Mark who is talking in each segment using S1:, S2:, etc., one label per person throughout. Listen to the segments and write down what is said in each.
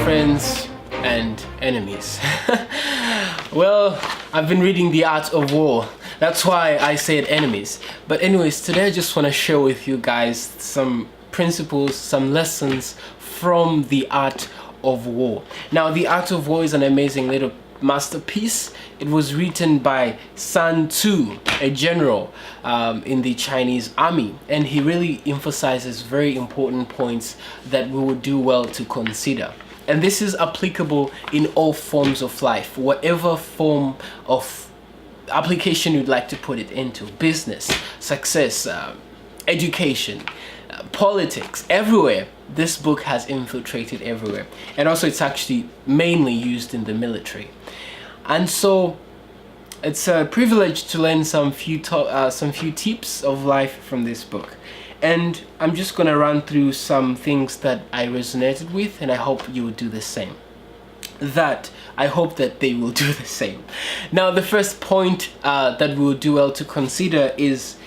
S1: friends and enemies. Well, I've been reading The Art of War. That's why I said enemies. But anyways, today I just want to share with you guys some principles, some lessons from The Art of War. Now, The Art of War is an amazing little masterpiece. It was written by Sun Tzu, a general in the Chinese army, and he really emphasizes very important points that we would do well to consider. And this is applicable in all forms of life, whatever form of application you'd like to put it into: business, success, education, politics, everywhere. This book has infiltrated everywhere, and also it's actually mainly used in the military. And so it's a privilege to learn some few tips of life from this book. And I'm just gonna run through some things that I resonated with, and I hope you will do the same. I hope that they will do the same. Now, the first point that we will do well to consider is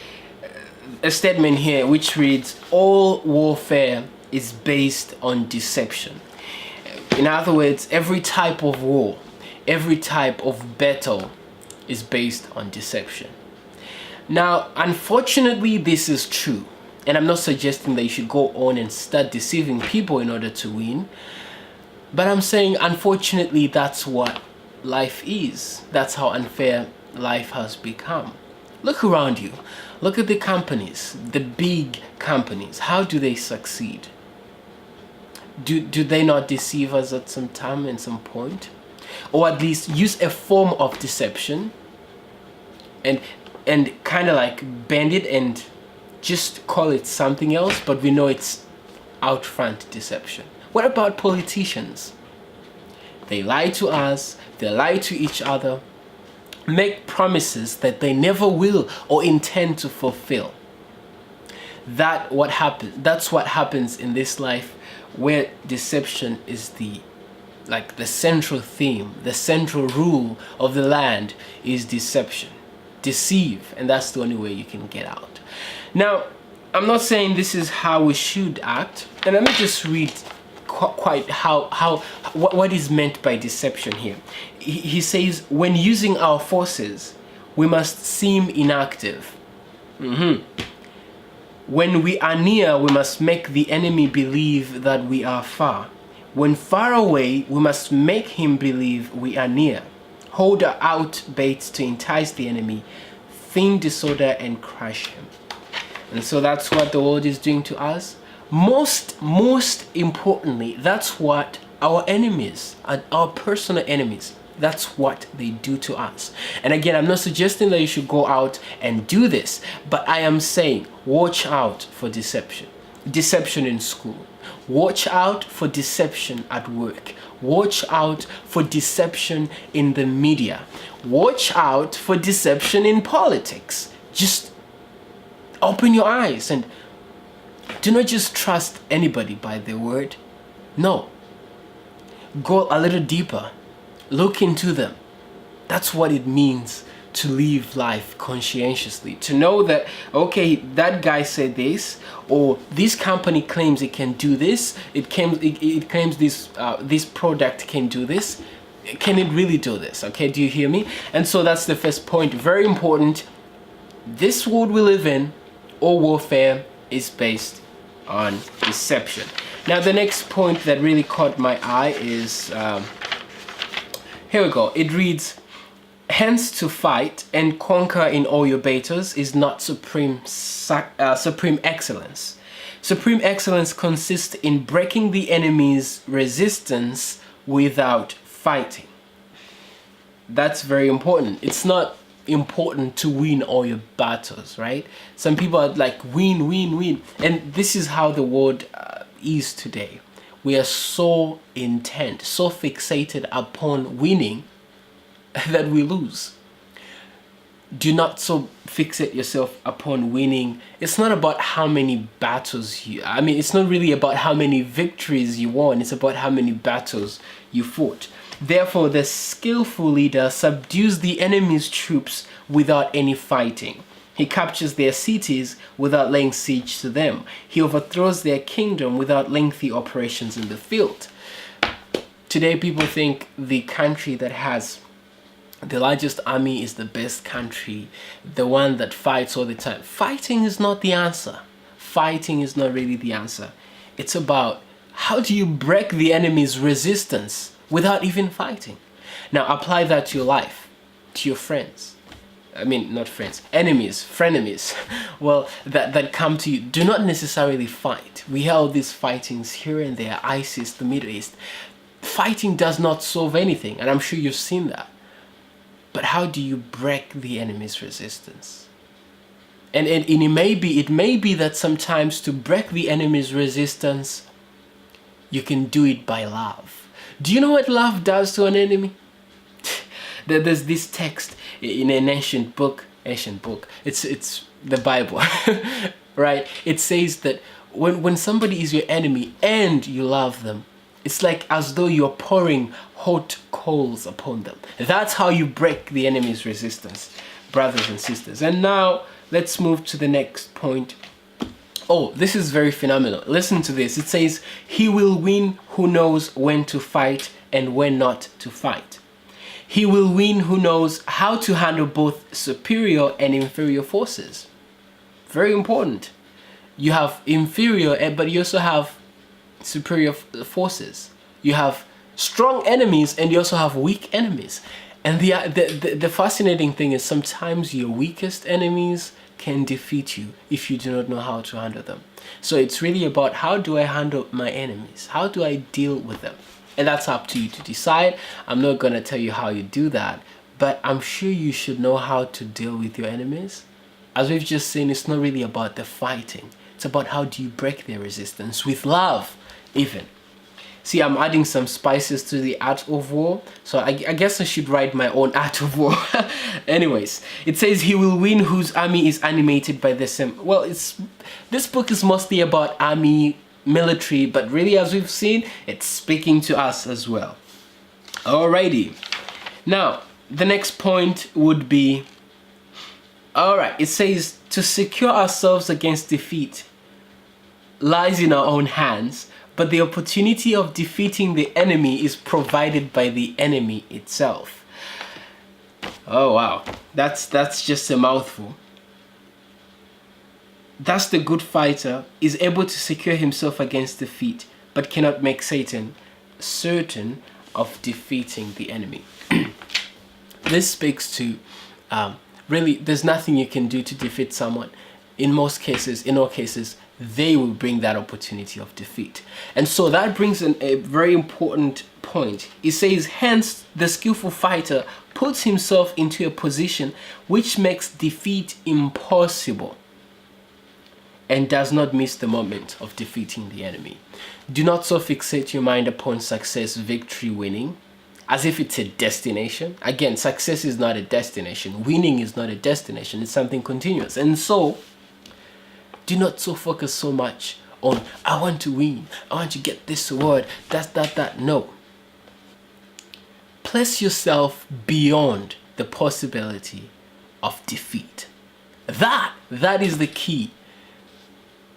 S1: a statement here which reads, all warfare is based on deception. In other words, every type of war, every type of battle is based on deception. Now, unfortunately, this is true. And I'm not suggesting that you should go on and start deceiving people in order to win. But I'm saying, unfortunately, that's what life is. That's how unfair life has become. Look around you. Look at the companies, the big companies. How do they succeed? Do they not deceive us at some time and some point? Or at least use a form of deception and kind of like bend it and just call it something else, but we know it's out front deception. What about politicians? They lie to us, they lie to each other, make promises that they never will or intend to fulfill. That's what happens in this life, where deception is the central theme, the central rule of the land is deception. Deceive, and that's the only way you can get out. Now, I'm not saying this is how we should act, and let me just read quite what is meant by deception here. He says, when using our forces, we must seem inactive. When we are near, we must make the enemy believe that we are far. When far away, we must make him believe we are near. Hold out baits to entice the enemy, feign disorder and crush him. And so that's what the world is doing to us. Most importantly, that's what our enemies, our personal enemies, that's what they do to us. And again, I'm not suggesting that you should go out and do this, but I am saying watch out for deception. Deception in school. Watch out for deception at work. Watch out for deception in the media. Watch out for deception in politics. Just open your eyes and do not just trust anybody by their word. No. Go a little deeper. Look into them. That's what it means to live life conscientiously. To know that, okay, that guy said this, or this company claims it can do this. It claims this product can do this. Can it really do this? Okay, do you hear me? And so that's the first point. Very important. This world we live in, all warfare is based on deception. Now, the next point that really caught my eye is, here we go. It reads, hence to fight and conquer in all your battles is not supreme excellence. Supreme excellence consists in breaking the enemy's resistance without fighting. That's very important. It's not important to win all your battles, right? Some people are like win, and this is how the world is today. We are so intent, so fixated upon winning that we lose. Do not so fixate yourself upon winning. It's not about how many battles it's not really about how many victories you won. It's about how many battles you fought. Therefore, the skillful leader subdues the enemy's troops without any fighting. He captures their cities without laying siege to them. He overthrows their kingdom without lengthy operations in the field. Today people think the country that has the largest army is the best country, the one that fights all the time. Fighting is not the answer. Fighting is not really the answer. It's about how do you break the enemy's resistance without even fighting. Now apply that to your life, to your friends. I mean, not friends, enemies, frenemies, well, that come to you. Do not necessarily fight. We hear all these fightings here and there, ISIS, the Middle East. Fighting does not solve anything, and I'm sure you've seen that. But how do you break the enemy's resistance? And it may be that sometimes to break the enemy's resistance, you can do it by love. Do you know what love does to an enemy? There's this text in an ancient book, it's the Bible, right? It says that when somebody is your enemy and you love them, it's like as though you're pouring hot coals upon them. That's how you break the enemy's resistance, brothers and sisters. And now let's move to the next point. Oh, this is very phenomenal. Listen to this. It says, he will win who knows when to fight and when not to fight. He will win who knows how to handle both superior and inferior forces. Very important. You have inferior, but you also have superior forces. You have strong enemies and you also have weak enemies. And the fascinating thing is sometimes your weakest enemies can defeat you if you do not know how to handle them. So it's really about how do I handle my enemies? How do I deal with them? And that's up to you to decide. I'm not going to tell you how you do that, but I'm sure you should know how to deal with your enemies. As we've just seen, it's not really about the fighting. It's about how do you break their resistance with love, even. See, I'm adding some spices to the art of war, so I guess I should write my own art of war. Anyways, it says he will win whose army is animated by the same. Well, this book is mostly about army, military, but really, as we've seen, it's speaking to us as well. Alrighty. Now, the next point would be, alright, it says to secure ourselves against defeat lies in our own hands, but the opportunity of defeating the enemy is provided by the enemy itself. Oh wow, that's just a mouthful. Thus the good fighter is able to secure himself against defeat, but cannot make Satan certain of defeating the enemy. This speaks to, really, there's nothing you can do to defeat someone. In all cases, they will bring that opportunity of defeat. And so that brings in a very important point. It says, hence the skillful fighter puts himself into a position which makes defeat impossible and does not miss the moment of defeating the enemy. Do not so fixate your mind upon success, victory, winning, as if it's a destination. Again, success is not a destination. Winning is not a destination. It's something continuous. And so, do not so focus so much on, I want to win, I want to get this award, that. No. Place yourself beyond the possibility of defeat. That is the key.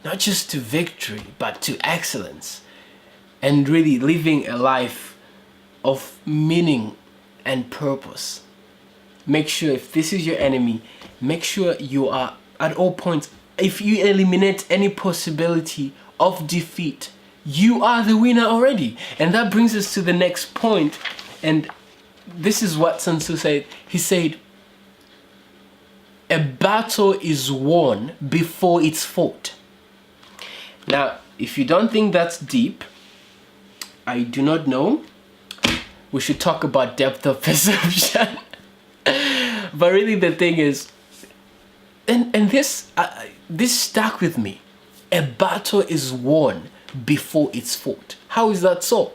S1: Not just to victory, but to excellence. And really living a life of meaning and purpose. Make sure if this is your enemy, make sure you are at all points, if you eliminate any possibility of defeat, you are the winner already. And that brings us to the next point. And this is what Sun Tzu said. He said, a battle is won before it's fought. Now, if you don't think that's deep, I do not know. We should talk about depth of perception. But really the thing is, and this stuck with me. A battle is won before it's fought. How is that so?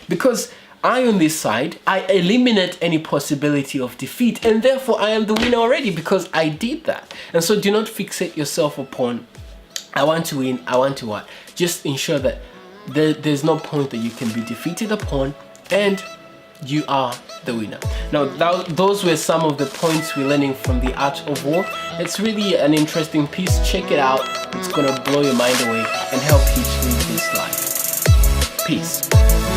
S1: Because I, on this side, I eliminate any possibility of defeat, and therefore I am the winner already because I did that. And so do not fixate yourself upon, I want to win, I want to what. Just ensure that there's no point that you can be defeated upon, and you are the winner. Now, those were some of the points we're learning from the Art of War. It's really an interesting piece. Check it out. It's gonna blow your mind away and help you to live this life. Peace.